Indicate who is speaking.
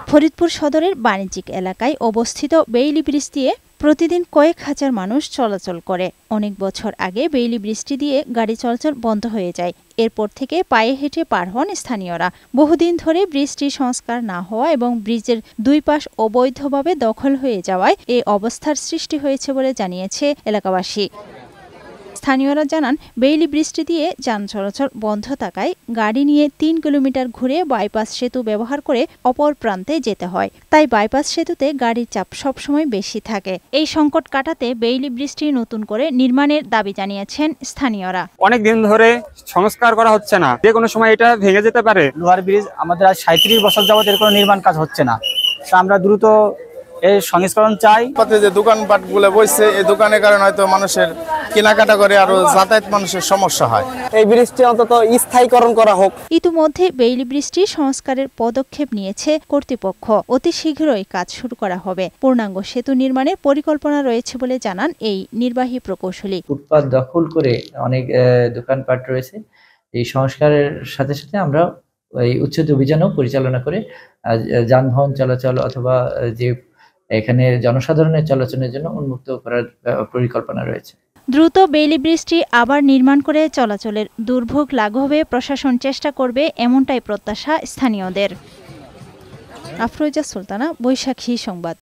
Speaker 1: ফরিদপুর সদরের বাণিজ্যিক এলাকায় অবস্থিত বেইলি ব্রিজ দিয়ে প্রতিদিন কয়েক হাজার মানুষ চলাচল করে। অনেক বছর আগে বেইলি ব্রিজটি দিয়ে গাড়ি চলাচল বন্ধ হয়ে যায়। এরপর থেকে পায়ে হেঁটে পার হন স্থানীয়রা। বহুদিন ধরে ব্রিজটি সংস্কার না হওয়া এবং ব্রিজের দুই পাশ অবৈধভাবে দখল হয়ে যাওয়ায় এই অবস্থার সৃষ্টি হয়েছে বলে জানিয়েছে এলাকাবাসী। স্থানীয়রা জানান, বেইলি ব্রিজটি দিয়ে যান চলাচল বন্ধ থাকায় গাড়ি নিয়ে ৩ কিলোমিটার ঘুরে বাইপাস সেতু ব্যবহার করে অপর প্রান্তে যেতে হয়। তাই বাইপাস সেতুতে গাড়ির চাপ সবসময় বেশি থাকে। এই সংকট কাটাতে বেইলি ব্রিজটি নতুন করে নির্মাণের দাবি জানিয়েছেন স্থানীয়রা।
Speaker 2: অনেক দিন ধরে সংস্কার করা হচ্ছে না, যে কোনো সময় এটা ভেঙে যেতে পারে।
Speaker 3: লোহার ব্রিজ আমাদের আজ ৩৭ বছর যাবত এর কোনো নির্মাণ কাজ হচ্ছে না। আমরা দ্রুত এই সংস্করণ চাই।
Speaker 4: যে দোকানপাট গুলো বসছে, এই দোকানের কারণে হয়তো মানুষের কেনাকাটা করে আরো যাতায়াত মানুষের সমস্যা হয়।
Speaker 3: এই ব্রিজটি অন্তত স্থায়ীকরণ করা হোক।
Speaker 1: ইতিমধ্যে বেইলি ব্রিজটি সংস্কারের পদক্ষেপ নিয়েছে কর্তৃপক্ষ। অতি শীঘ্রই কাজ শুরু করা হবে। পূর্ণাঙ্গ সেতু নির্মাণের পরিকল্পনা রয়েছে বলে জানান এই নির্বাহী প্রকৌশলী।
Speaker 5: ফুটপাত দখল করে অনেক দোকানপাট রয়েছে। এই সংস্কারের সাথে সাথে আমরা এই উচ্ছেদ অভিযানও পরিচালনা করে যানবাহন চলাচল অথবা যে এখানে জনসাধারণের চলাচলের জন্য উন্মুক্ত করার পরিকল্পনা রয়েছে।
Speaker 1: দ্রুত বেইলি ব্রিজটি আবার নির্মাণ করে চলাচলের দুর্ভোগ লাঘবে প্রশাসন চেষ্টা করবে, এমনটাই প্রত্যাশা স্থানীয়দের। আফরোজা সুলতানা, বৈশাখী সংবাদ।